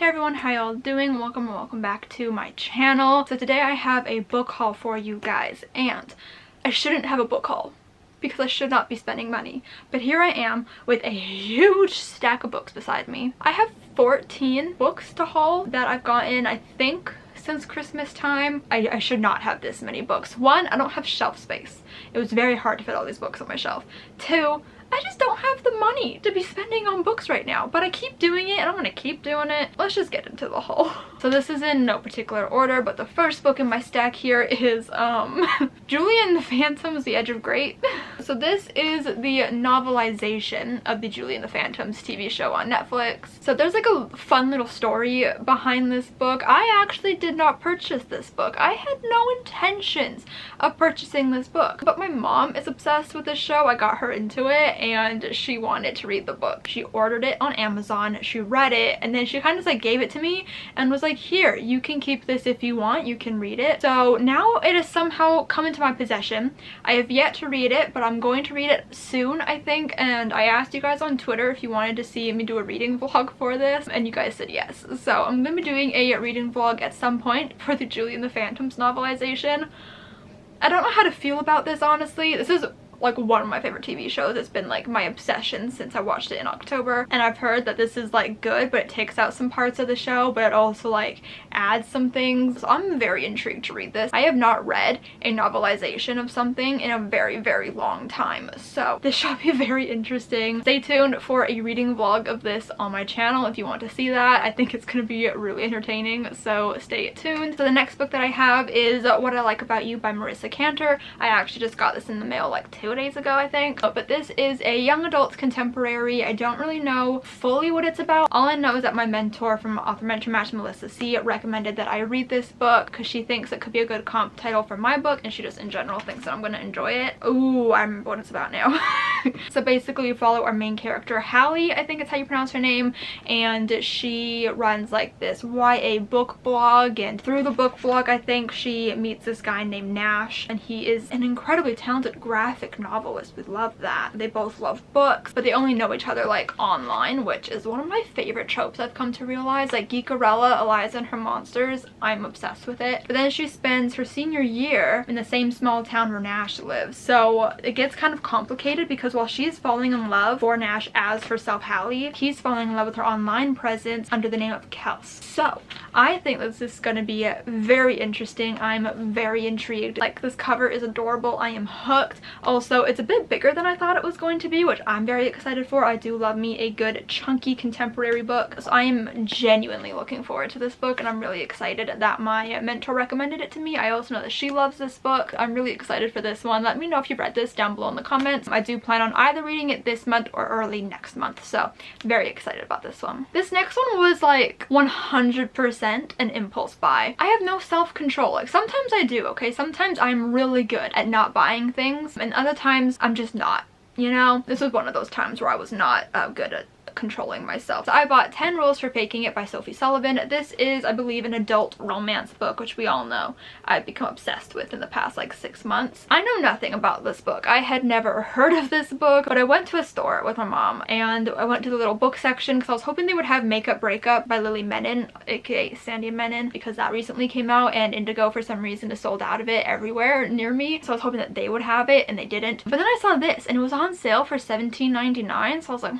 Hey everyone, how y'all doing? Welcome back to my channel. So today I have a book haul for you guys, and I shouldn't have a book haul because I should not be spending money, but here I am with a huge stack of books beside me. I have 14 books to haul that I've gotten, I think, since Christmas time. I should not have this many books. One, I don't have shelf space. It was very hard to fit all these books on my shelf. Two, I just don't have the money to be spending on books right now, but I keep doing it and I'm gonna keep doing it. Let's just get into the haul. So this is in no particular order, but the first book in my stack here is Julian the Phantoms, The Edge of Great. So this is the novelization of the Julian the Phantoms TV show on Netflix. So there's like a fun little story behind this book. I actually did not purchase this book. I had no intentions of purchasing this book, but my mom is obsessed with this show. I got her into it and she wanted to read the book. She ordered it on Amazon, she read it, and then she kind of like gave it to me and was like, here, you can keep this if you want, you can read it. So now it has somehow come into my possession. I have yet to read it, but I'm going to read it soon, I think, and I asked you guys on Twitter if you wanted to see me do a reading vlog for this, and you guys said yes. So I'm going to be doing a reading vlog at some point for the Julian the Phantoms novelization. I don't know how to feel about this, honestly. This is like one of my favorite TV shows. It's been like my obsession since I watched it in October, and I've heard that this is like good, but it takes out some parts of the show, but it also like adds some things. So I'm very intrigued to read this. I have not read a novelization of something in a very long time, so this should be very interesting. Stay tuned for a reading vlog of this on my channel if you want to see that. I think it's gonna be really entertaining, so stay tuned. So the next book that I have is What I Like About You by Marissa Cantor. I actually just got this in the mail like 2 days ago, I think. But this is a young adult contemporary. I don't really know fully what it's about. All I know is that my mentor from Author Mentor Match, Melissa C, recommended that I read this book because she thinks it could be a good comp title for my book, and she just in general thinks that I'm going to enjoy it. Ooh, I remember what it's about now. So basically we follow our main character, Hallie, I think it's how you pronounce her name, and she runs like this YA book blog, and through the book blog I think she meets this guy named Nash, and he is an incredibly talented graphic novelist. We love that. They both love books, but they only know each other like online, which is one of my favorite tropes I've come to realize. Like Geekarella, Eliza and Her Monsters, I'm obsessed with it. But then she spends her senior year in the same small town where Nash lives, so it gets kind of complicated because while she's falling in love for Nash as herself Hallie, he's falling in love with her online presence under the name of Kels. So I think this is going to be very interesting. I'm very intrigued. Like, this cover is adorable. I am hooked. Also, it's a bit bigger than I thought it was going to be, which I'm very excited for. I do love me a good chunky contemporary book, so I am genuinely looking forward to this book, and I'm really excited that my mentor recommended it to me. I also know that she loves this book. I'm really excited for this one. Let me know if you've read this down below in the comments. I do plan on either reading it this month or early next month, so very excited about this one. This next one was like 100% an impulse buy. I have no self-control. Like, sometimes I do, okay? Sometimes I'm really good at not buying things, and other times I'm just not, you know? This was one of those times where I was not good at controlling myself. So I bought 10 Rules for Faking It by Sophie Sullivan. This is, I believe, an adult romance book, which we all know I've become obsessed with in the past like 6 months. I know nothing about this book. I had never heard of this book, but I went to a store with my mom and I went to the little book section because I was hoping they would have Makeup Breakup by Lily Menon, aka Sandy Menon, because that recently came out and Indigo for some reason is sold out of it everywhere near me. So I was hoping that they would have it, and they didn't. But then I saw this and it was on sale for $17.99, so I was like,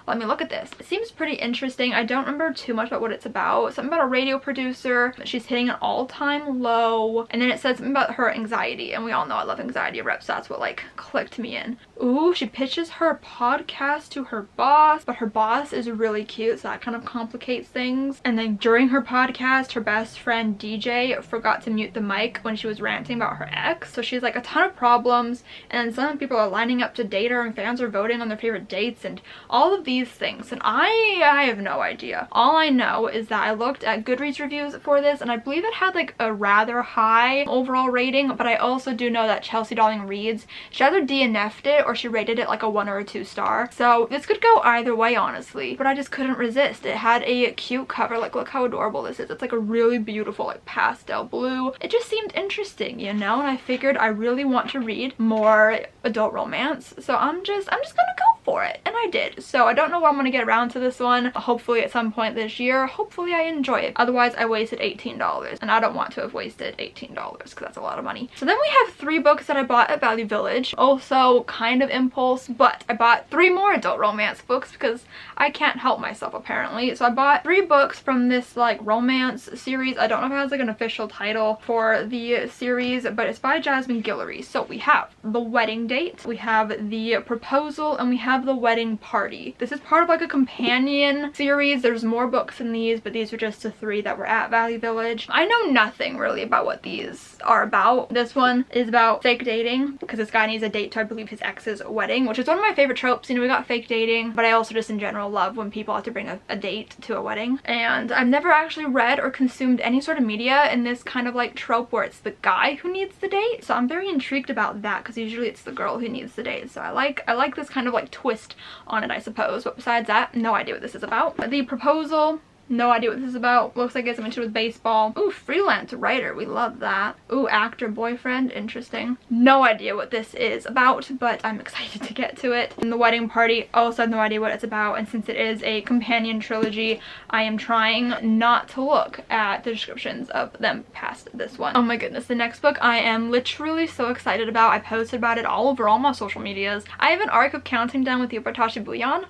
let me look at this. It seems pretty interesting. I don't remember too much about what it's about. Something about a radio producer. She's hitting an all-time low. And then it says something about her anxiety. And we all know I love anxiety reps. So that's what like clicked me in. Ooh, she pitches her podcast to her boss. But her boss is really cute, so that kind of complicates things. And then during her podcast, her best friend DJ forgot to mute the mic when she was ranting about her ex. So she's like a ton of problems. And some people are lining up to date her, and fans are voting on their favorite dates and all of these things, and I have no idea. All I know is that I looked at Goodreads reviews for this, and I believe it had like a rather high overall rating, but I also do know that Chelsea Darling Reads, she either DNF'd it or she rated it like a 1 or a 2 star. So this could go either way, honestly, but I just couldn't resist. It had a cute cover. Like, look how adorable this is. It's like a really beautiful like pastel blue. It just seemed interesting, you know, and I figured I really want to read more adult romance, so I'm just gonna go for it, and I did. So I don't know when I'm gonna get around to this one. Hopefully at some point this year. Hopefully I enjoy it. Otherwise I wasted $18, and I don't want to have wasted $18 because that's a lot of money. So then we have 3 books that I bought at Value Village. Also kind of impulse, but I bought 3 more adult romance books because I can't help myself apparently. So I bought 3 books from this like romance series. I don't know if it has like an official title for the series, but it's by Jasmine Guillory. So we have The Wedding Date, we have The Proposal, and we have The Wedding Party. This is part of like a companion series. There's more books in these, but these are just the 3 that were at Value Village. I know nothing really about what these are about. This one is about fake dating because this guy needs a date to, I believe, his ex's wedding, which is one of my favorite tropes. You know, we got fake dating, but I also just in general love when people have to bring a date to a wedding. And I've never actually read or consumed any sort of media in this kind of like trope where it's the guy who needs the date. So I'm very intrigued about that because usually it's the girl who needs the date. So I like this kind of like twist on it, I suppose. But besides that, no idea what this is about. The Proposal, no idea what this is about. Looks like it's something to do with baseball. Ooh, freelance writer. We love that. Ooh, actor boyfriend. Interesting. No idea what this is about, but I'm excited to get to it. And The Wedding Party, also have no idea what it's about. And since it is a companion trilogy, I am trying not to look at the descriptions of them past this one. Oh my goodness. The next book I am literally so excited about. I posted about it all over all my social medias. I have an arc of Counting Down with Yopatashi Bouillon.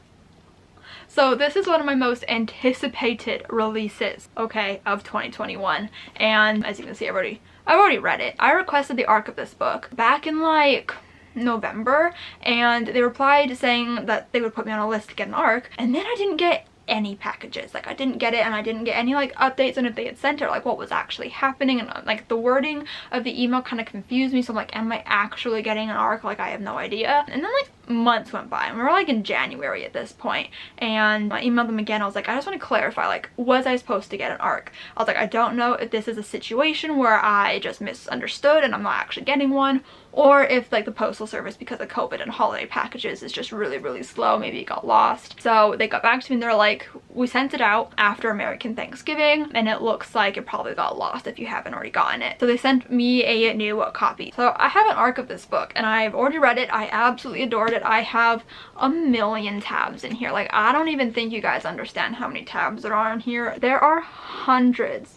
So this is one of my most anticipated releases, okay, of 2021. And as you can see, I've already read it. I requested the arc of this book back in like November, and they replied saying that they would put me on a list to get an arc, and then I didn't get any packages. Like I didn't get it, and I didn't get any like updates on if they had sent it, like what was actually happening, and like the wording of the email kind of confused me. So I'm like, am I actually getting an arc? Like I have no idea. And then like months went by, and we were like in January at this point, and I emailed them again. I was like, I just want to clarify, like, was I supposed to get an arc? I was like, I don't know if this is a situation where I just misunderstood and I'm not actually getting one, or if like the postal service, because of COVID and holiday packages, is just really slow. Maybe it got lost. So they got back to me and they're like, we sent it out after American Thanksgiving, and it looks like it probably got lost if you haven't already gotten it. So they sent me a new copy. So I have an arc of this book, and I've already read it. I absolutely adored it. I have a million tabs in here. Like I don't even think you guys understand how many tabs there are in here. There are hundreds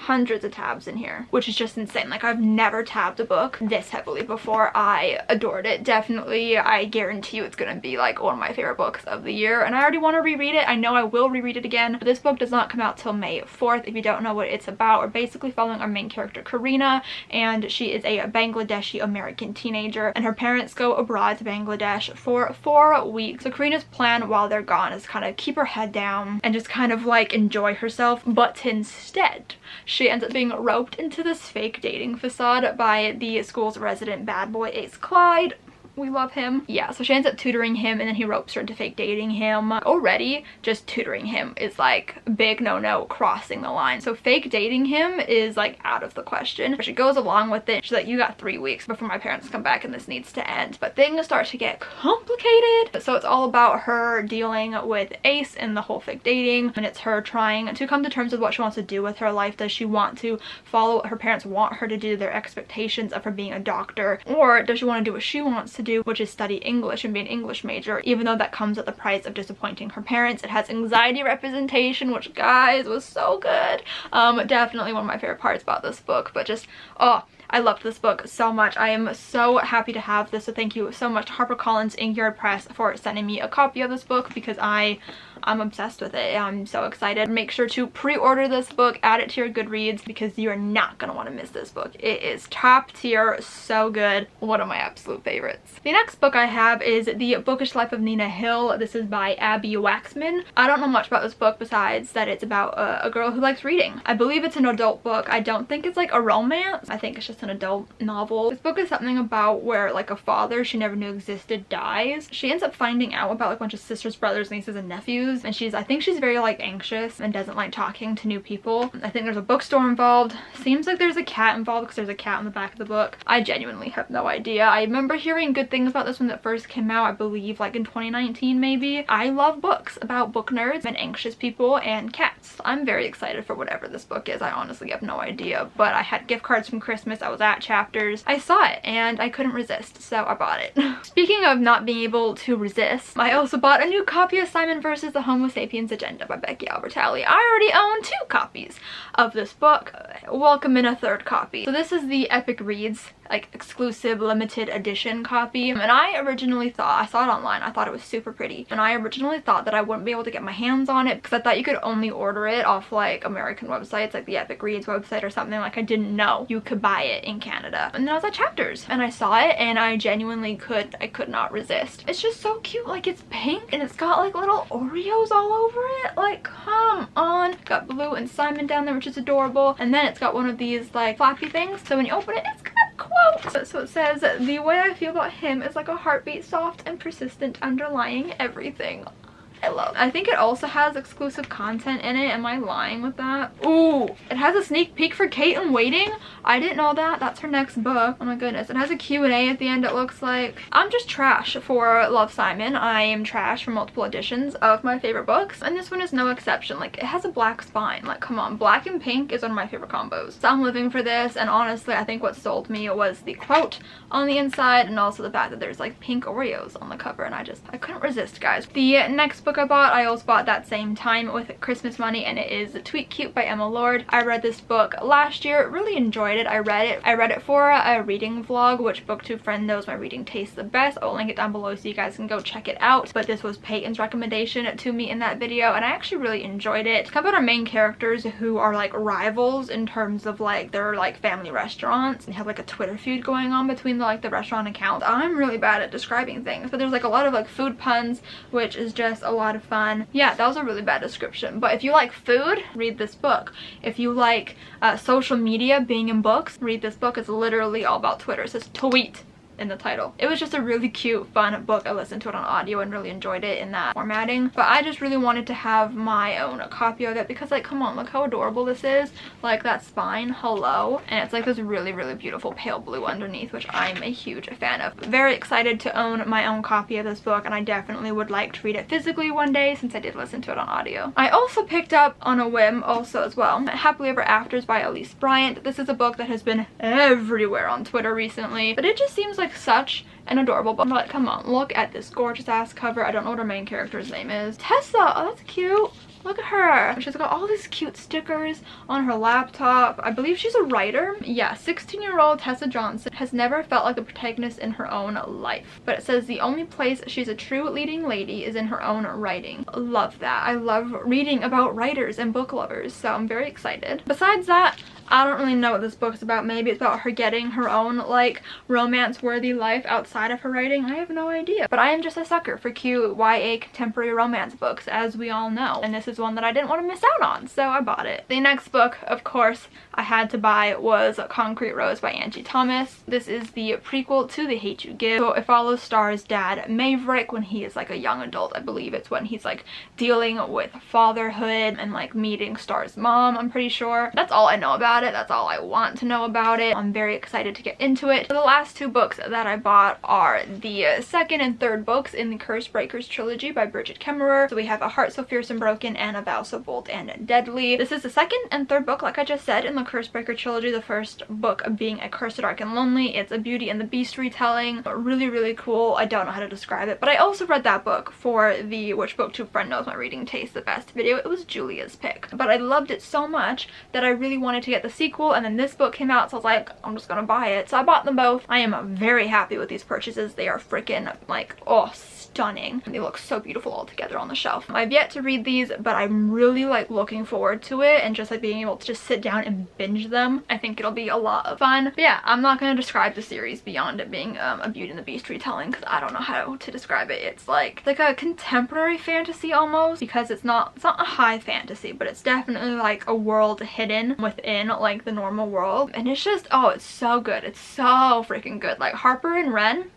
of tabs in here, which is just insane. Like I've never tabbed a book this heavily before. I adored it. Definitely, I guarantee you it's gonna be like one of my favorite books of the year, and I already want to reread it. I know I will reread it again. But this book does not come out till May 4th. If you don't know what it's about, we're basically following our main character Karina, and she is a Bangladeshi American teenager, and her parents go abroad to Bangladesh for 4 weeks. So Karina's plan while they're gone is kind of keep her head down and just kind of like enjoy herself, but instead she ends up being roped into this fake dating facade by the school's resident bad boy Ace Clyde. We love him. Yeah, so she ends up tutoring him, and then he ropes her into fake dating him. Already, just tutoring him is like big no-no, crossing the line. So fake dating him is like out of the question. But she goes along with it. She's like, you got 3 weeks before my parents come back and this needs to end. But things start to get complicated. So it's all about her dealing with Ace and the whole fake dating. And it's her trying to come to terms with what she wants to do with her life. Does she want to follow what her parents want her to do, their expectations of her being a doctor? Or does she want to do what she wants to do, which is study English and be an English major, even though that comes at the price of disappointing her parents? It has anxiety representation, which guys was so good. Definitely one of my favorite parts about this book. But just, oh, I loved this book so much. I am so happy to have this. So thank you so much to HarperCollins Inkyard Press for sending me a copy of this book, because I'm obsessed with it. I'm so excited. Make sure to pre-order this book, add it to your Goodreads, because you are not gonna want to miss this book. It is top tier, so good. One of my absolute favorites. The next book I have is The Bookish Life of Nina Hill. This is by Abby Waxman. I don't know much about this book besides that it's about a girl who likes reading. I believe it's an adult book. I don't think it's like a romance. I think it's just an adult novel. This book is something about where like a father she never knew existed dies. She ends up finding out about like a bunch of sisters, brothers, nieces, and nephews interviews, and I think she's very like anxious and doesn't like talking to new people. I think there's a bookstore involved. Seems like there's a cat involved because there's a cat on the back of the book. I genuinely have no idea. I remember hearing good things about this when it first came out, I believe like in 2019 maybe. I love books about book nerds and anxious people and cats. I'm very excited for whatever this book is. I honestly have no idea, but I had gift cards from Christmas. I was at Chapters. I saw it and I couldn't resist, so I bought it. Speaking of not being able to resist, I also bought a new copy of Simon vs. the Homo Sapiens Agenda by Becky Albertalli. I already own 2 copies of this book. Welcome in a 3rd copy. So this is the Epic Reads like exclusive limited edition copy, and I originally thought, I saw it online, I thought it was super pretty, and I originally thought that I wouldn't be able to get my hands on it because I thought you could only order it off like American websites like the Epic Reads website or something. Like I didn't know you could buy it in Canada. And then I was at Chapters and I saw it and I genuinely could not resist. It's just so cute. Like it's pink and it's got like little Oreos all over it. Like come on. Got Blue and Simon down there, which is adorable, and then it's got one of these like flappy things, so when you open it, it's got a quote. So it says, "The way I feel about him is like a heartbeat, soft and persistent, underlying everything." I think it also has exclusive content in it. Am I lying with that? Ooh, it has a sneak peek for Kate in Waiting. I didn't know that. That's her next book. Oh my goodness. It has a Q&A at the end, it looks like. I'm just trash for Love, Simon. I am trash for multiple editions of my favorite books, and this one is no exception. Like it has a black spine. Like come on, black and pink is one of my favorite combos. So I'm living for this, and honestly I think what sold me was the quote on the inside and also the fact that there's like pink Oreos on the cover, and I couldn't resist, guys. The next book I bought, I also bought that same time with Christmas money, and it is Tweet Cute by Emma Lord. I read this book last year, really enjoyed it. I read it for a reading vlog, which BookTube friend knows my reading taste the best. I'll link it down below so you guys can go check it out. But this was Peyton's recommendation to me in that video, and I actually really enjoyed it. It's kind of about our main characters who are like rivals in terms of like their like family restaurants, and have like a Twitter feud going on between the restaurant accounts. I'm really bad at describing things, but there's like a lot of like food puns, which is just a lot of fun. Yeah, that was a really bad description, but if you like food, read this book. If you like social media, being in books, read this book. It's literally all about Twitter. It says tweet in the title. It was just a really cute, fun book. I listened to it on audio and really enjoyed it in that formatting, but I just really wanted to have my own copy of it because like come on, look how adorable this is. Like that spine, hello, and it's like this really beautiful pale blue underneath, which I'm a huge fan of. Very excited to own my own copy of this book, and I definitely would like to read it physically one day since I did listen to it on audio. I also picked up on a whim also as well Happily Ever Afters by Elise Bryant. This is a book that has been everywhere on Twitter recently, but it just seems like such an adorable book. Like come on, look at this gorgeous ass cover. I don't know what her main character's name is. Tessa. Oh, that's cute. Look at her. She's got all these cute stickers on her laptop. I believe she's a writer. Yeah, 16-year-old Tessa Johnson has never felt like the protagonist in her own life. But it says the only place she's a true leading lady is in her own writing. Love that. I love reading about writers and book lovers, so I'm very excited. Besides that, I don't really know what this book's about. Maybe it's about her getting her own like romance-worthy life outside of her writing. I have no idea. But I am just a sucker for cute YA contemporary romance books, as we all know. And this is one that I didn't want to miss out on, so I bought it. The next book, of course, I had to buy was Concrete Rose by Angie Thomas. This is the prequel to The Hate You Give. So it follows Star's dad, Maverick, when he is like a young adult. I believe it's when he's like dealing with fatherhood and like meeting Star's mom, I'm pretty sure. That's all I know about it. That's all I want to know about it. I'm very excited to get into it. The last 2 books that I bought are the second and third books in the Cursebreakers trilogy by Bridget Kemmerer. So we have A Heart So Fierce and Broken and A Vow So Bold and Deadly. This is the second and third book, like I just said, in the Cursebreaker trilogy. The first book being A Curse, Dark and Lonely. It's a Beauty and the Beast retelling. Really cool. I don't know how to describe it, but I also read that book for the Which BookTube Friend Knows My Reading Taste the Best video. It was Julia's pick, but I loved it so much that I really wanted to get the sequel, and then this book came out, so I was like, I'm just gonna buy it. So I bought them both. I am very happy with these purchases. They are freaking like, oh, stunning. They look so beautiful all together on the shelf. I've yet to read these, but I'm really like looking forward to it, and just like being able to just sit down and binge them. I think it'll be a lot of fun. But yeah, I'm not going to describe the series beyond it being a Beauty and the Beast retelling, because I don't know how to describe it. It's like a contemporary fantasy almost, because it's not a high fantasy, but it's definitely like a world hidden within like the normal world, and it's just, oh, it's so good. It's so freaking good. Like Harper and Wren,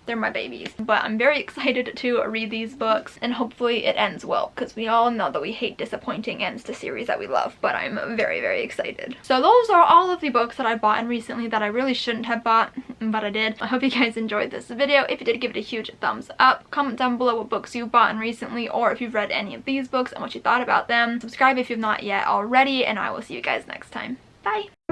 they're my babies. But I'm very excited to read these books, and hopefully it ends well, because we all know that we hate disappointing ends to series that we love, but I'm very, very excited. So those are all of the books that I bought in recently that I really shouldn't have bought, but I did. I hope you guys enjoyed this video. If you did, give it a huge thumbs up. Comment down below what books you bought in recently, or if you've read any of these books and what you thought about them. Subscribe if you've not yet already, and I will see you guys next time. Bye!